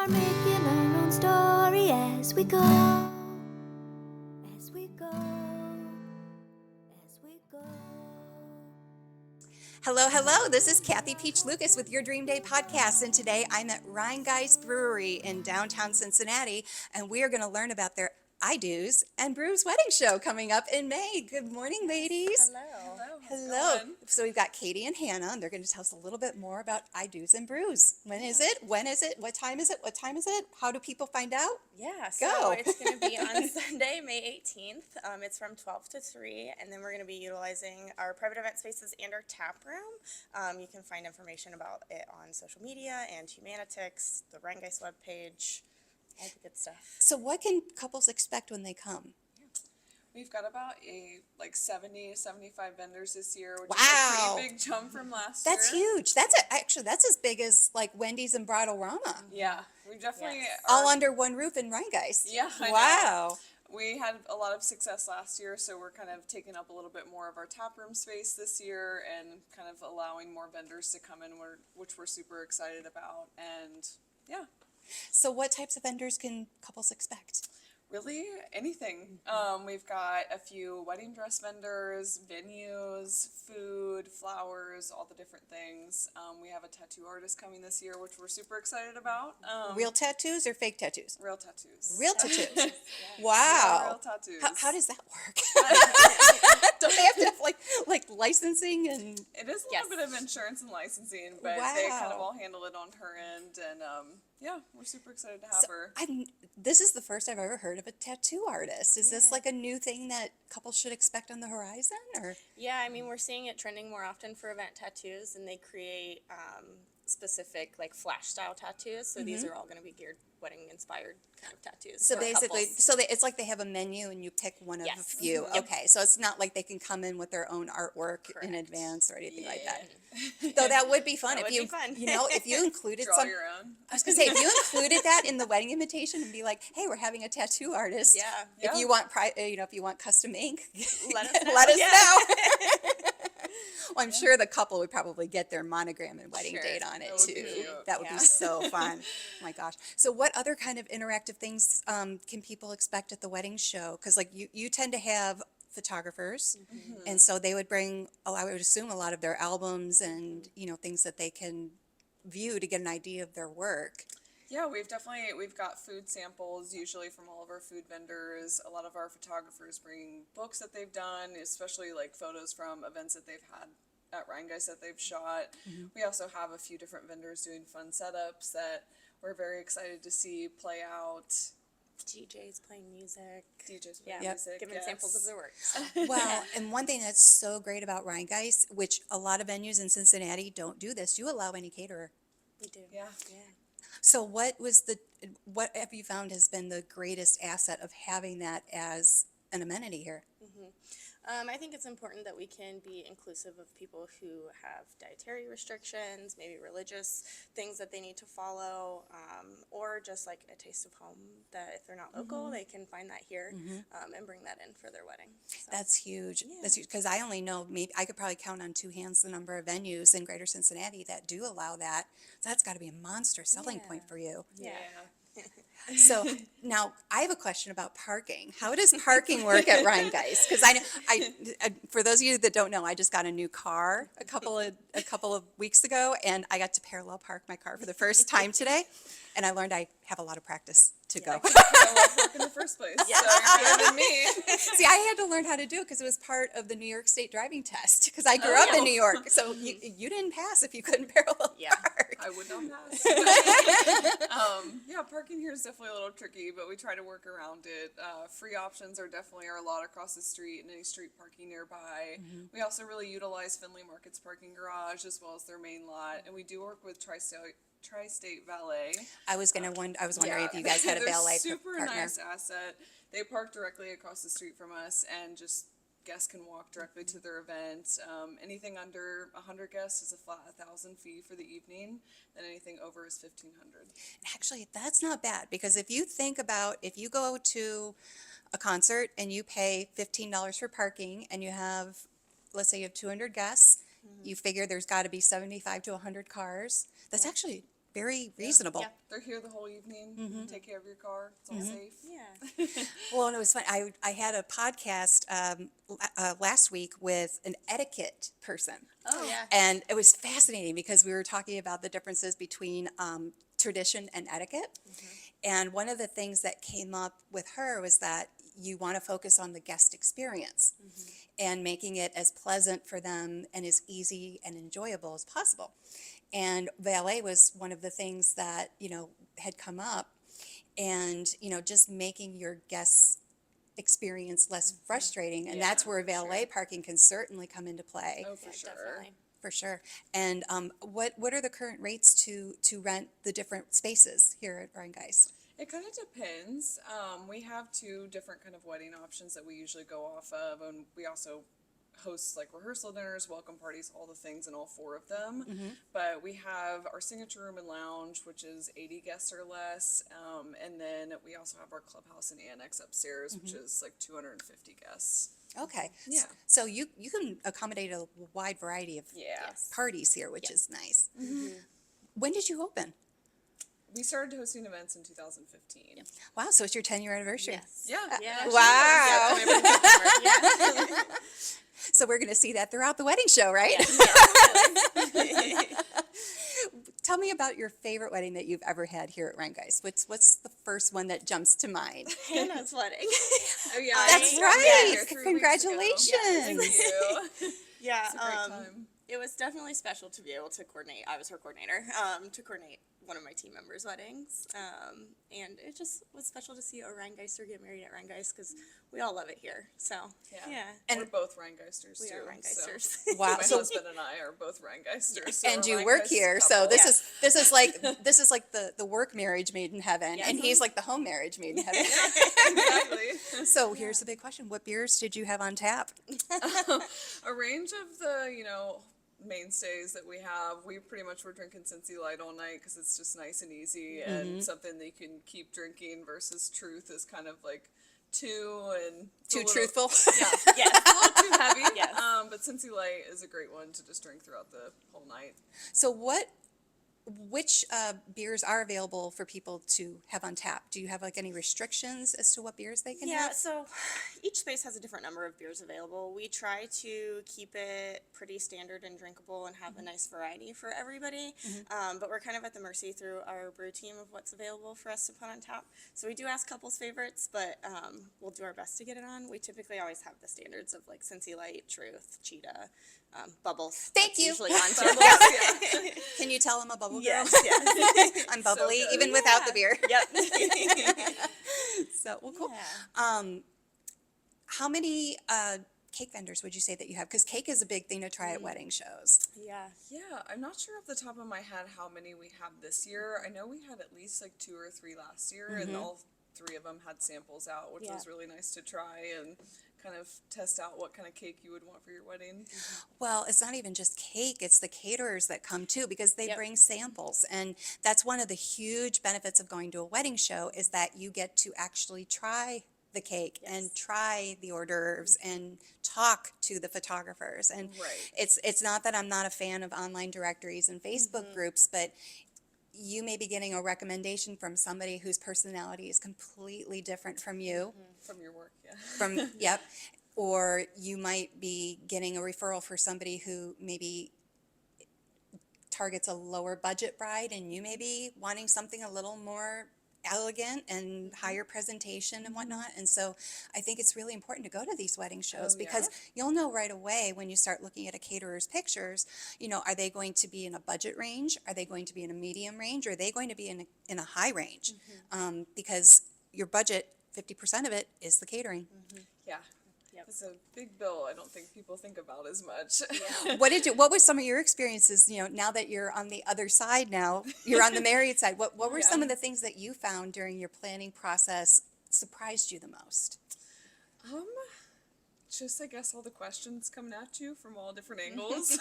making our own story as we go. As we go. As we go. Hello. This is Kathy Peach Lucas with Your Dream Day podcast. And today I'm at Rhinegeist Brewery in downtown Cincinnati. And we are going to learn about their I Do's and Brews wedding show coming up in May. Good morning, ladies. Hello. So we've got Katie and Hannah, and they're going to tell us a little bit more about I Do's and Brews. When is it? When is it? What time is it? What time is it? How do people find out? Yeah, Go. so it's going to be on Sunday, May 18th. It's from 12 to 3, and then we're going to be utilizing our private event spaces and our tap room. You can find information about it on social media and Humanitics, the Rhinegeist webpage, all the good stuff. So what can couples expect when they come? We've got about 70 to 75 vendors this year, which Wow. is a pretty big jump from last That's year. huge. Actually, that's as big as like Wendy's and Bridal-Rama. Yeah, we definitely Yes. are. All under one roof in Rhinegeist. Yeah, I know. Wow. We had a lot of success last year, so we're kind of taking up a little bit more of our tap room space this year and kind of allowing more vendors to come in, which we're super excited about. And yeah, So what types of vendors can couples expect? really anything. We've got a few wedding dress vendors, venues, food, flowers, all the different things. We have a tattoo artist coming this year, which we're super excited about. Real tattoos or fake tattoos? Real tattoos. Real tattoos. Real Wow. tattoos. How does that work? Don't they have to have like licensing and? It is a Yes. little bit of insurance and licensing, but they kind of Wow. all handle it on her end, and yeah, we're super excited to have her. This is the first I've ever heard of a tattoo artist. Is this like a new thing that couples should expect on the horizon, or? Yeah, I mean, we're seeing it trending more often for event tattoos, and they create specific, like, flash style tattoos. So these are all going to be geared wedding inspired kind of tattoos. So for basically, couples. it's like they have a menu and you pick one of a Yes. few. Yep. Okay, so it's not like they can come in with their own artwork in Correct. advance or anything like Yeah. that. Though that would be fun That if would you, be fun. if you included Draw some. your own. I was gonna say, if you included that in the wedding invitation and be like, "Hey, we're having a tattoo artist. Yeah. If Yeah. you want, if you want custom ink, Let us know. let us Yeah. know." Well, I'm sure the couple would probably get their monogram and wedding Sure. date on it That would be too. cute. That would Yeah. be so fun. Oh my gosh. So, what other kind of interactive things can people expect at the wedding show? Because like you tend to have photographers, and so they would bring, I would assume, a lot of their albums and things that they can view to get an idea of their work. Yeah, we've got food samples usually from all of our food vendors. A lot of our photographers bring books that they've done, especially like photos from events that they've had at Rhinegeist that they've shot. We also have a few different vendors doing fun setups that we're very excited to see play out. DJs playing music. DJs Yeah, playing music, giving yes. samples of their work. Well, and one thing that's so great about Rhinegeist, which a lot of venues in Cincinnati don't do this, you allow any caterer. We do. Yeah. So what have you found has been the greatest asset of having that as an amenity here? I think it's important that we can be inclusive of people who have dietary restrictions, maybe religious things that they need to follow, or just like a taste of home that if they're not local, they can find that here and bring that in for their wedding. So, That's huge. That's huge, because I only know, I could probably count on two hands the number of venues in Greater Cincinnati that do allow that. So that's got to be a monster selling point for you. yeah. So now I have a question about parking. How does parking work at Rhinegeist? Because I for those of you that don't know, I just got a new car a couple of weeks ago, and I got to parallel park my car for the first time today, and I learned I have a lot of practice to go. I love work in the first place, so you're better than me. See, I had to learn how to do it because it was part of the New York State driving test. Because I grew up in New York, so you didn't pass if you couldn't parallel Yeah. park. I would not pass. Yeah, parking here is definitely a little tricky, but we try to work around it. Free options are definitely our lot across the street and any street parking nearby. We also really utilize Findlay Market's parking garage as well as their main lot, and we do work with Tri-State Valet. I was wondering if you guys had a They're valet super partner. nice asset. They park directly across the street from us, and just guests can walk directly to their event. Anything under 100 guests is a flat 1,000 fee for the evening, and anything over is 1,500. Actually, that's not bad, because if you think about, if you go to a concert and you pay $15 for parking and you have, let's say you have 200 guests, you figure there's got to be 75 to 100 cars. That's actually very reasonable. Yep. They're here the whole evening. Take care of your car. It's all safe. Yeah. Well, and it was fun. I had a podcast last week with an etiquette person. Oh, yeah. And it was fascinating because we were talking about the differences between tradition and etiquette. And one of the things that came up with her was that you want to focus on the guest experience and making it as pleasant for them and as easy and enjoyable as possible. And valet was one of the things that, had come up, and, just making your guests' experience less frustrating. And that's where valet parking can certainly come into play. Oh, for sure. Definitely. For sure. And what are the current rates to rent the different spaces here at Rhinegeist? It kind of depends. We have 2 different kind of wedding options that we usually go off of, and we also host like rehearsal dinners, welcome parties, all the things in all 4 of them. But we have our signature room and lounge, which is 80 guests or less, and then we also have our clubhouse and annex upstairs, which is like 250 guests. Okay. Yeah. So you can accommodate a wide variety of parties here, which is nice. When did you open? We started hosting events in 2015. Wow, so it's your 10-year anniversary. Yes. Yeah. Yeah. Wow. Yeah. So we're going to see that throughout the wedding show, right? Tell me about your favorite wedding that you've ever had here at Rhinegeist. What's the first one that jumps to mind? Hannah's wedding. Oh yeah. That's I right. was here 3 weeks ago. Congratulations. Thank you. Yeah. It's a great time. It was definitely special to be able to coordinate. I was her coordinator. To coordinate one of my team members' weddings, and it just was special to see a Rhinegeister get married at Rhinegeist because we all love it here. So yeah. And we're both Rhinegeisters We too. are Rhinegeisters. So. Wow. My So- husband and I are both Rhinegeisters. So And we're you work Rhinegeist here, so couple. this is like the work marriage made in heaven, and he's like the home marriage made in heaven. Exactly. So here's the big question: what beers did you have on tap? A range of the, mainstays that we have. We pretty much were drinking Cincy Light all night because it's just nice and easy and something that you can keep drinking versus Truth is kind of like too Truthful. Yeah, Yes. a little too heavy. Yes. But Cincy Light is a great one to just drink throughout the whole night. So which beers are available for people to have on tap? Do you have like any restrictions as to what beers they can Yeah, have? so each space has a different number of beers available. We try to keep it pretty standard and drinkable and have a nice variety for everybody. But we're kind of at the mercy through our brew team of what's available for us to put on tap. So we do ask couples favorites, but we'll do our best to get it on. We typically always have the standards of like Cincy Light, Truth, Cheetah, Bubbles. Thank That's you. Usually on too. Yeah. Can you tell I'm a bubble girl? Yes, yes. I'm bubbly good. even without the beer. Yep. So cool. Yeah. How many cake vendors would you say that you have? Because cake is a big thing to try at wedding shows. Yeah. Yeah, I'm not sure off the top of my head how many we have this year. I know we had at least like 2 or 3 last year, and all 3 of them had samples out, which Yeah. was really nice to try and kind of test out what kind of cake you would want for your wedding. Well, it's not even just cake, it's the caterers that come too, because they Yep. bring samples. And that's one of the huge benefits of going to a wedding show is that you get to actually try the cake and try the hors d'oeuvres and talk to the photographers. And Right. it's not that I'm not a fan of online directories and Facebook groups, but you may be getting a recommendation from somebody whose personality is completely different from you. From your work, yeah. From yep, or you might be getting a referral for somebody who maybe targets a lower budget bride, and you may be wanting something a little more elegant and higher presentation and whatnot. And so I think it's really important to go to these wedding shows because you'll know right away when you start looking at a caterer's pictures, are they going to be in a budget range? Are they going to be in a medium range? Or are they going to be in a high range? Because your budget, 50% of it is the catering. Yeah. Yep. It's a big bill I don't think people think about as much. What was some of your experiences, now that you're on the other side now, you're on the married side, what were some of the things that you found during your planning process surprised you the most? Just I guess all the questions coming at you from all different angles.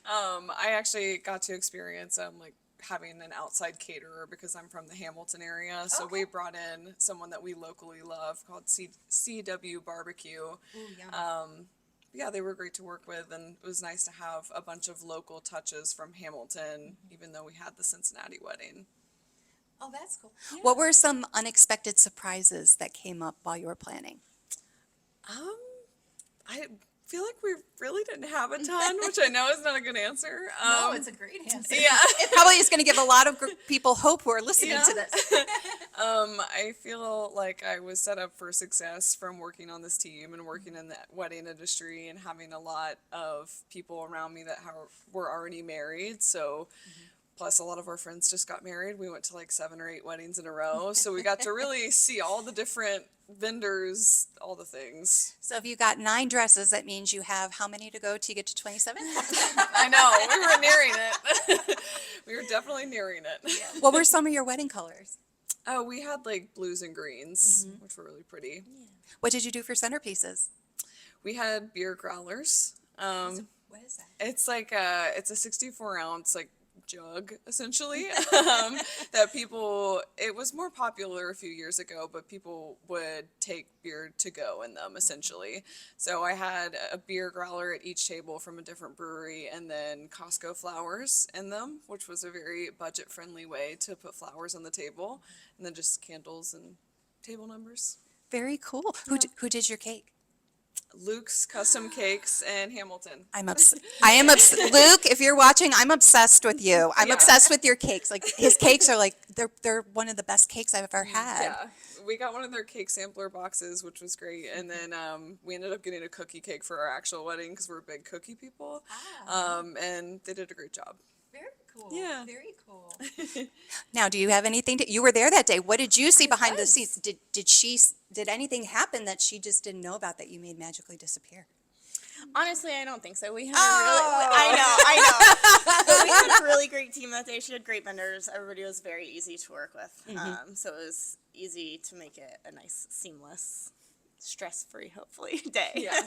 I actually got to experience like having an outside caterer because I'm from the Hamilton area. So we brought in someone that we locally love called CW Barbecue. yeah, they were great to work with, and it was nice to have a bunch of local touches from Hamilton, even though we had the Cincinnati wedding. Oh, that's cool. What were some unexpected surprises that came up while you were planning? I feel like we really didn't have a ton, which I know is not a good answer. No, it's a great answer. Yeah. It probably is going to give a lot of people hope who are listening to this. I feel like I was set up for success from working on this team and working in the wedding industry and having a lot of people around me that were already married. So, plus a lot of our friends just got married. We went to like 7 or 8 weddings in a row. So we got to really see all the different vendors, all the things. So if you got 9 dresses, that means you have how many to go till you get to 27? I know, we were nearing it. We were definitely nearing it. What were some of your wedding colors? Oh, we had like blues and greens, which were really pretty. What did you do for centerpieces? We had beer growlers. What is that? It's like it's a 64-ounce like jug essentially that people, it was more popular a few years ago, but people would take beer to go in them essentially. So I had a beer growler at each table from a different brewery, and then Costco flowers in them, which was a very budget friendly way to put flowers on the table, and then just candles and table numbers. Very cool. Who did your cake? Luke's Custom Cakes in Hamilton. I am obsessed. Luke, if you're watching, I'm obsessed with you. I'm obsessed with your cakes. Like his cakes are like they're one of the best cakes I've ever had. Yeah, we got one of their cake sampler boxes, which was great, and then we ended up getting a cookie cake for our actual wedding because we're big cookie people. And they did a great job. Very cool. Yeah. Very cool. Now, do you have anything you were there that day? What did you see behind the scenes? Did anything happen that she just didn't know about that you made magically disappear? Honestly, I don't think so. We had I know. But we had a really great team that day. She had great vendors. Everybody was very easy to work with. So it was easy to make it a nice, seamless, stress-free, hopefully, day. Yeah.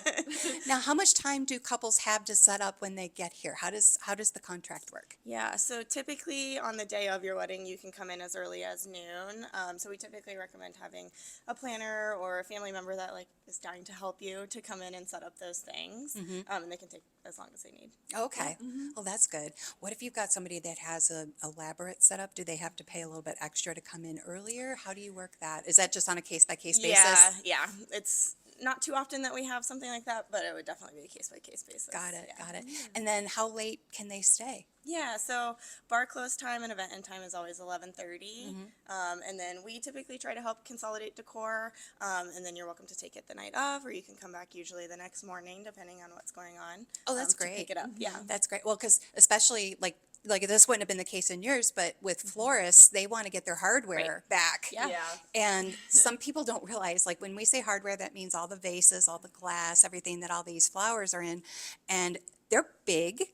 Now, how much time do couples have to set up when they get here? How does the contract work? Yeah, so typically on the day of your wedding, you can come in as early as noon. So we typically recommend having a planner or a family member that is dying to help you to come in and set up those things. And they can take as long as they need. Okay. Well, that's good. What if you've got somebody that has an elaborate setup? Do they have to pay a little bit extra to come in earlier? How do you work that? Is that just on a case-by-case basis? Yeah. It's not too often that we have something like that, but it would definitely be a case-by-case basis. Got it. And then how late can they stay? Yeah, so bar close time and event end time is always 11:30, and then we typically try to help consolidate decor, and then you're welcome to take it the night of, or you can come back usually the next morning, depending on what's going on. Oh, that's to great. pick it up. Yeah, That's great. Well, because especially like this wouldn't have been the case in yours, but with florists, they want to get their hardware back. Yeah. And some people don't realize, like when we say hardware, that means all the vases, all the glass, everything that all these flowers are in, and they're big.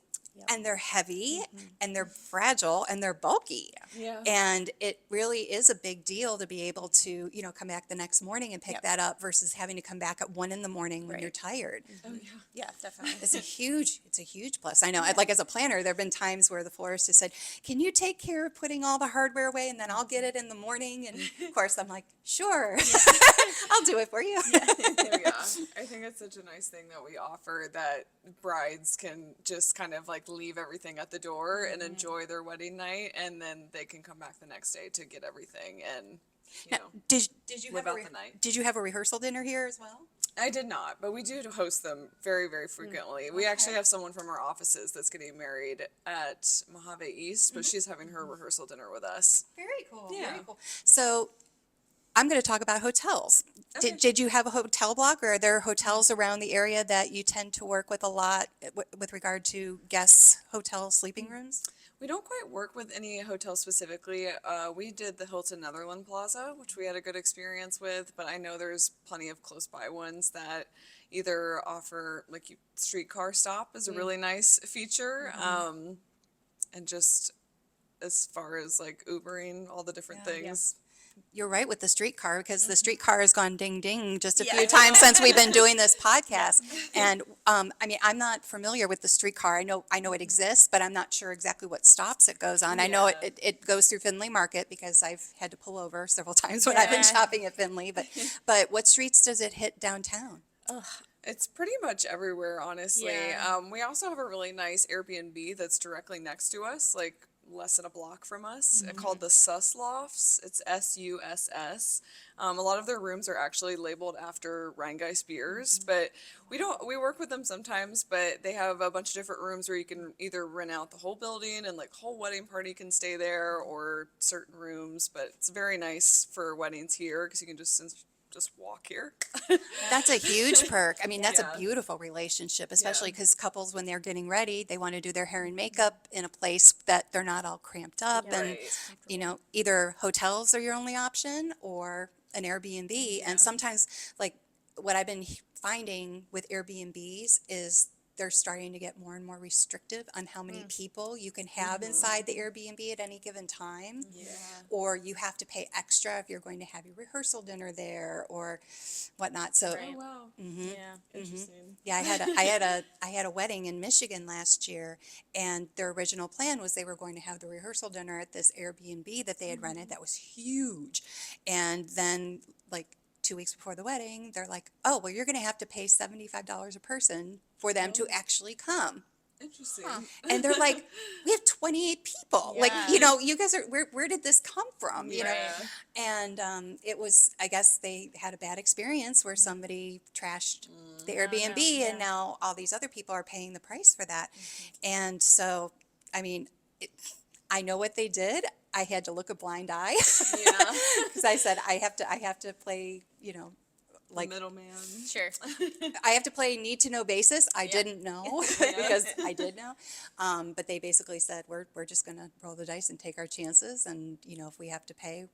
And they're heavy, and they're fragile, and they're bulky. Yeah. And it really is a big deal to be able to, come back the next morning and pick that up versus having to come back at 1 a.m. when you're tired. Oh, yeah. Yeah, definitely. It's a huge plus. I know, like as a planner, there have been times where the florist has said, can you take care of putting all the hardware away and then I'll get it in the morning? And of course I'm like, sure, I'll do it for you. Yeah. I think it's such a nice thing that we offer that brides can just kind of leave everything at the door and enjoy their wedding night, and then they can come back the next day to get everything and Did you live have out the night. Did you have a rehearsal dinner here as well? I did not, but we do host them very, very frequently. We actually have someone from our offices that's getting married at Mojave East, but she's having her rehearsal dinner with us. Very cool. Yeah. Very cool. So I'm going to talk about hotels. Okay. Did you have a hotel block, or are there hotels around the area that you tend to work with a lot with regard to guests' hotel sleeping rooms? We don't quite work with any hotel specifically. We did the Hilton Netherland Plaza, which we had a good experience with, but I know there's plenty of close by ones that either offer, streetcar stop is a really nice feature, and just as far as Ubering, all the different things. You're right with the streetcar, because the streetcar has gone ding ding just a few times since we've been doing this podcast. And I'm not familiar with the streetcar. I know it exists, but I'm not sure exactly what stops it goes on. I know it goes through Findlay Market because I've had to pull over several times when I've been shopping at Findlay. But what streets does it hit downtown? It's pretty much everywhere, honestly. Yeah. We also have a really nice Airbnb that's directly next to us, like less than a block from us, called the Sus Lofts. It's SUSS. A lot of their rooms are actually labeled after Rhinegeist beers, but we work with them sometimes, but they have a bunch of different rooms where you can either rent out the whole building and like whole wedding party can stay there, or certain rooms, but it's very nice for weddings here because you can just walk here. That's a huge perk. I mean, that's Yeah. a beautiful relationship, especially because couples, when they're getting ready, they want to do their hair and makeup in a place that they're not all cramped up. And, Right. either hotels are your only option or an Airbnb. And sometimes, like, what I've been finding with Airbnbs is they're starting to get more and more restrictive on how many people you can have inside the Airbnb at any given time. Yeah. Or you have to pay extra if you're going to have your rehearsal dinner there or whatnot. So Right. Oh, wow. Yeah. Interesting. yeah, I had a wedding in Michigan last year, and their original plan was they were going to have the rehearsal dinner at this Airbnb that they had rented that was huge. And then, like, 2 weeks before the wedding, they're like, "Oh, well, you're going to have to pay $75 a person for them to actually come." Interesting. And they're like, "We have 28 people. Like, Yeah. you guys are, where did this come from? You know?" Yeah. And it was, I guess they had a bad experience where somebody trashed the Airbnb, yeah. and now all these other people are paying the price for that. And so, I mean, I know what they did. I had to look a blind eye Yeah. because I said I have to play, like Middleman. Sure. I have to play need to know basis. I didn't know because I did know. But they basically said, we're just going to roll the dice and take our chances. And, if we have to pay,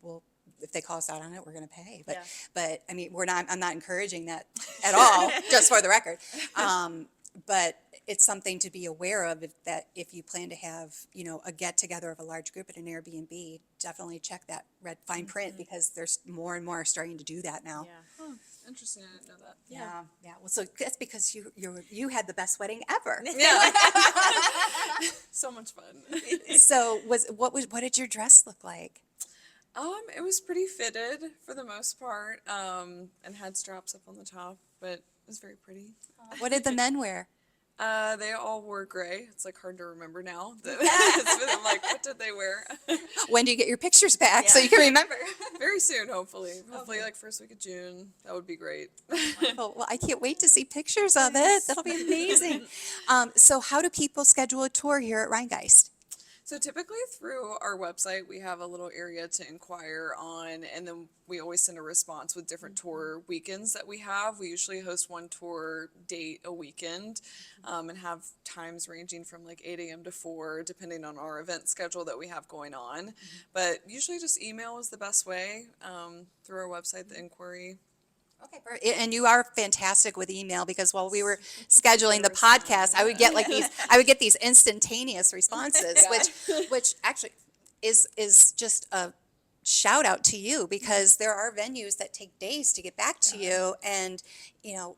if they call us out on it, we're going to pay. But, Yeah. but I mean, I'm not encouraging that at all, just for the record. But it's something to be aware of if you plan to have, a get together of a large group at an Airbnb, definitely check that red fine print because there's more and more starting to do that now. Yeah. Huh. Interesting. I didn't know that. Yeah. Well, so that's because you had the best wedding ever. Yeah. So much fun. So what did your dress look like? It was pretty fitted for the most part, and had straps up on the top, but it was very pretty. What did the men wear? They all wore gray. It's like hard to remember now. I'm like, what did they wear? When do you get your pictures back so you can remember? Very soon, hopefully. Hopefully, like first week of June. That would be great. Well, I can't wait to see pictures of it. That'll be amazing. So how do people schedule a tour here at Rhinegeist? So typically through our website, we have a little area to inquire on, and then we always send a response with different tour weekends that we have. We usually host one tour date a weekend, and have times ranging from like 8 a.m. to 4, depending on our event schedule that we have going on. But usually just email is the best way, through our website, the inquiry. Okay, and you are fantastic with email because while we were scheduling the podcast, I would get these instantaneous responses, which actually is just a shout out to you because there are venues that take days to get back to you, and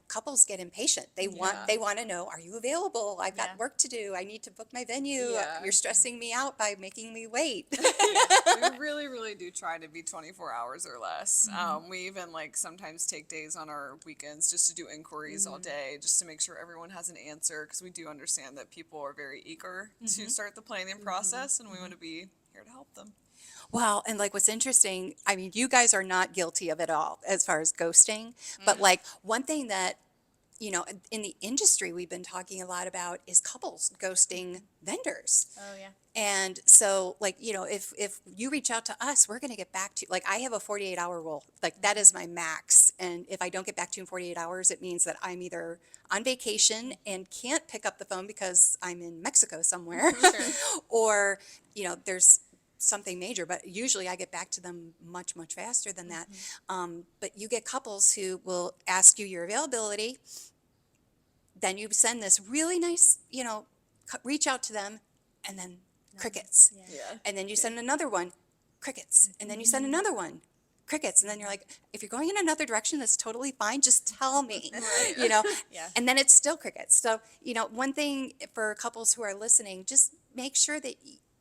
couples get impatient. They want to know, are you available? I've got work to do. I need to book my venue. Yeah. You're stressing me out by making me wait. We really, really do try to be 24 hours or less. We even sometimes take days on our weekends just to do inquiries all day, just to make sure everyone has an answer, because we do understand that people are very eager to start the planning process, and we want to be here to help them. Well, and what's interesting, I mean, you guys are not guilty of it all as far as ghosting, but one thing that, in the industry we've been talking a lot about is couples ghosting vendors. Oh yeah. And so, if you reach out to us, we're going to get back to you. I have a 48-hour rule. That is my max. And if I don't get back to you in 48 hours, it means that I'm either on vacation and can't pick up the phone because I'm in Mexico somewhere, or, there's something major, but usually I get back to them much, much faster than that. But you get couples who will ask you your availability. Then you send this really nice, reach out to them, and then crickets. Yeah. And then you send another one, crickets. And then you send another one, crickets. And then you're like, if you're going in another direction, that's totally fine. Just tell me, Yeah. and then it's still crickets. So, one thing for couples who are listening, just make sure that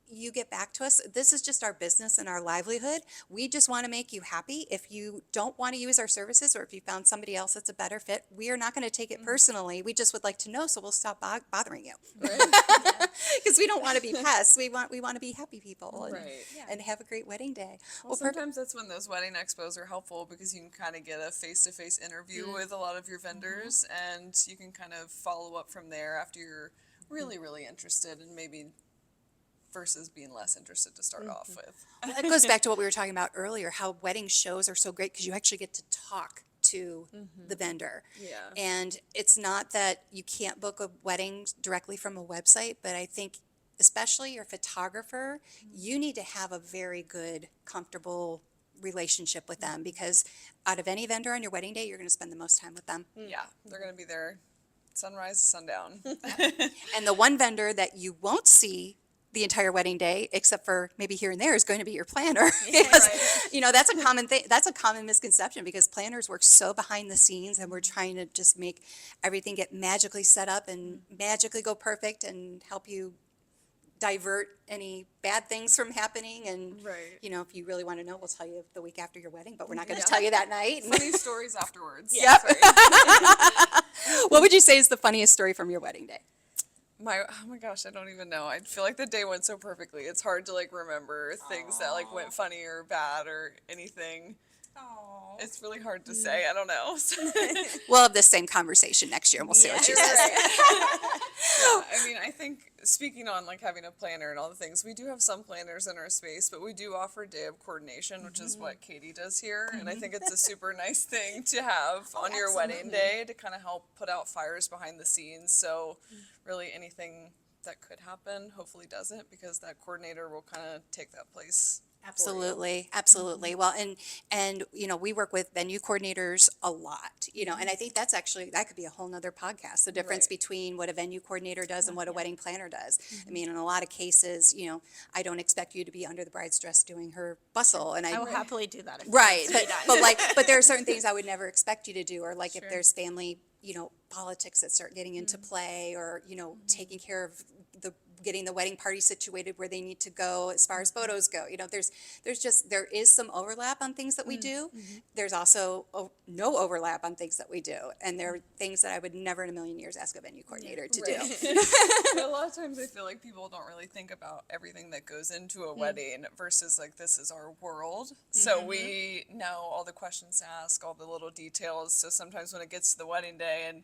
you get back to us. This is just our business and our livelihood. We just want to make you happy. If you don't want to use our services, or if you found somebody else that's a better fit, we are not going to take it personally. We just would like to know, so we'll stop bothering you. Because we don't want to be pests. We want to be happy people and, and have a great wedding day. Well, sometimes that's when those wedding expos are helpful, because you can kind of get a face-to-face interview with a lot of your vendors, and you can kind of follow up from there after you're really, really interested, and maybe versus being less interested to start off with. That goes back to what we were talking about earlier, how wedding shows are so great because you actually get to talk to the vendor. Yeah. And it's not that you can't book a wedding directly from a website, but I think especially your photographer, you need to have a very good, comfortable relationship with them, because out of any vendor on your wedding day, you're going to spend the most time with them. Yeah, they're going to be there sunrise to sundown. And the one vendor that you won't see the entire wedding day, except for maybe here and there, is going to be your planner. Because, you know, that's a common thing. That's a common misconception, because planners work so behind the scenes, and we're trying to just make everything get magically set up and magically go perfect and help you divert any bad things from happening. And, you know, if you really want to know, we'll tell you the week after your wedding, but we're not going to tell you that night. Funny stories afterwards. Yep. What would you say is the funniest story from your wedding day? Oh my gosh, I don't even know. I feel like the day went so perfectly. It's hard to like remember things that like went funny or bad or anything. It's really hard to say. I don't know. We'll have this same conversation next year and we'll see what she says. Yeah, I mean, I think speaking on like having a planner and all the things, we do have some planners in our space, but we do offer day of coordination, which is what Katie does here. And I think it's a super nice thing to have on your wedding day to kind of help put out fires behind the scenes. So really anything that could happen hopefully doesn't, because that coordinator will kind of take that place. Absolutely, absolutely. Well, and you know, we work with venue coordinators a lot, you know, and I think that's actually, that could be a whole nother podcast, the difference between what a venue coordinator does and what a wedding planner does. I mean, in a lot of cases, you know, I don't expect you to be under the bride's dress doing her bustle, and I will happily do that. If right, but there are certain things I would never expect you to do, or like if there's family, you know, politics that start getting into play, or, you know, taking care of getting the wedding party situated where they need to go as far as photos go. You know, there is some overlap on things that we do. There's also no overlap on things that we do. And there are things that I would never in a million years ask a venue coordinator to do. But a lot of times I feel like people don't really think about everything that goes into a wedding versus like, this is our world. So we know all the questions to ask, all the little details. So sometimes when it gets to the wedding day and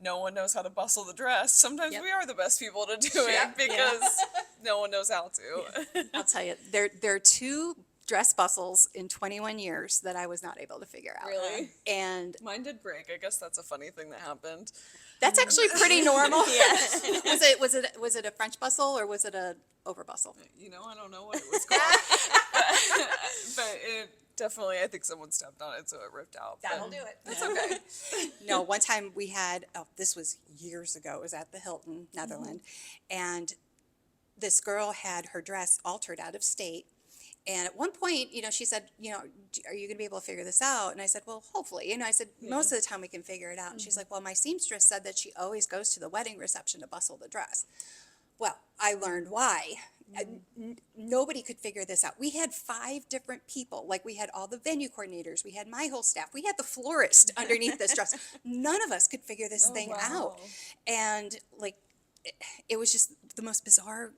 no one knows how to bustle the dress, sometimes we are the best people to do it, because no one knows how to. I'll tell you, there are two dress bustles in 21 years that I was not able to figure out. Really? And Mine did break. I guess that's a funny thing that happened. that's actually pretty normal. Was it a French bustle or was it a over bustle? You know, I don't know what it was called. but it definitely, I think someone stepped on it, so it ripped out. That'll do it. It's okay. No, one time we had, this was years ago, it was at the Hilton, Netherlands, and this girl had her dress altered out of state. And at one point, you know, she said, you know, are you going to be able to figure this out? And I said, well, hopefully. And I said, most of the time we can figure it out. And she's like, well, my seamstress said that she always goes to the wedding reception to bustle the dress. Well, I learned why. Nobody could figure this out. We had 5 different people. Like, we had all the venue coordinators. We had my whole staff. We had the florist underneath this dress. None of us could figure this thing out. And, like, it was just the most bizarre.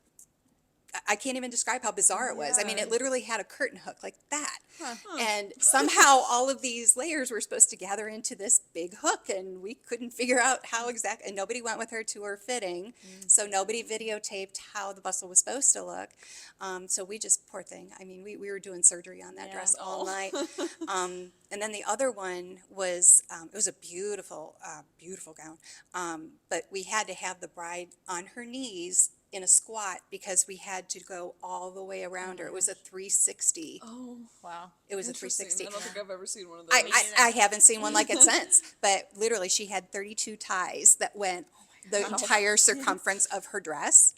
I can't even describe how bizarre it was. I mean, it literally had a curtain hook like that. And somehow all of these layers were supposed to gather into this big hook, and we couldn't figure out how exactly, and nobody went with her to her fitting. So nobody videotaped how the bustle was supposed to look. So we just, poor thing. I mean, we were doing surgery on that dress all night. And then the other one was, it was a beautiful, beautiful gown. But we had to have the bride on her knees in a squat because we had to go all the way around her. It was a 360. Oh, Wow. It was a interesting. 360. I don't think I've ever seen one of those. I haven't seen one like it since, but literally she had 32 ties that went the entire circumference of her dress.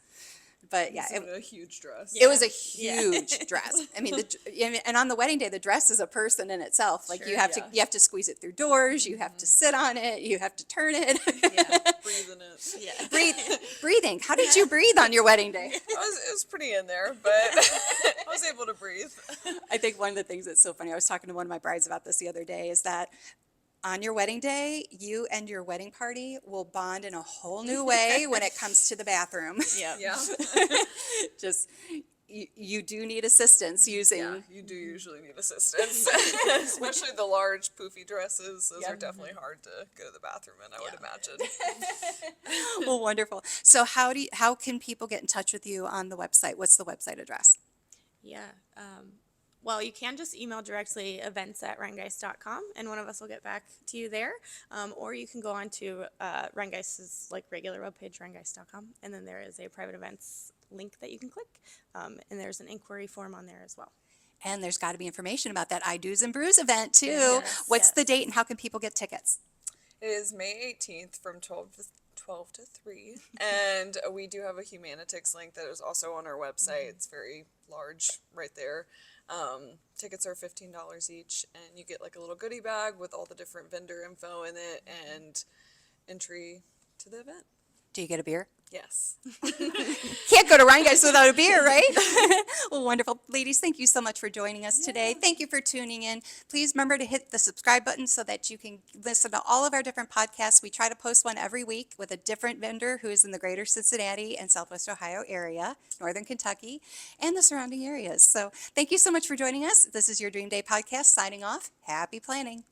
But yeah, It's in a huge dress. it was a huge dress. I mean, and on the wedding day, the dress is a person in itself. Like you have to yeah. you have to squeeze it through doors. You have to sit on it. You have to turn it. Breathing it. Yeah. Breathing. How did you breathe on your wedding day? It was pretty in there, but I was able to breathe. I think one of the things that's so funny, I was talking to one of my brides about this the other day, is that on your wedding day, you and your wedding party will bond in a whole new way when it comes to the bathroom. Yeah. Yeah. Just, you do need assistance using. Yeah, you do usually need assistance, especially the large poofy dresses. Those are definitely hard to go to the bathroom in, I would imagine. Well, wonderful. So how can people get in touch with you on the website? What's the website address? Yeah. Well, you can just email directly events@rhinegeist.com, and one of us will get back to you there. Or you can go on to Rhinegeist's regular webpage, rhinegeist.com, and then there is a private events link that you can click, and there's an inquiry form on there as well. And there's got to be information about that I Do's and Brews event too. Yes, What's the yes. date and how can people get tickets? It is May 18th from 12 to 3, and we do have a Humanitix link that is also on our website. It's very large right there. Tickets are $15 each, and you get like a little goodie bag with all the different vendor info in it and entry to the event. Do you get a beer? Yes. Can't go to Rhinegeist without a beer, right? Well, wonderful. Ladies, thank you so much for joining us today. Thank you for tuning in. Please remember to hit the subscribe button so that you can listen to all of our different podcasts. We try to post one every week with a different vendor who is in the greater Cincinnati and Southwest Ohio area, Northern Kentucky, and the surrounding areas. So thank you so much for joining us. This is your Dream Day podcast signing off. Happy planning.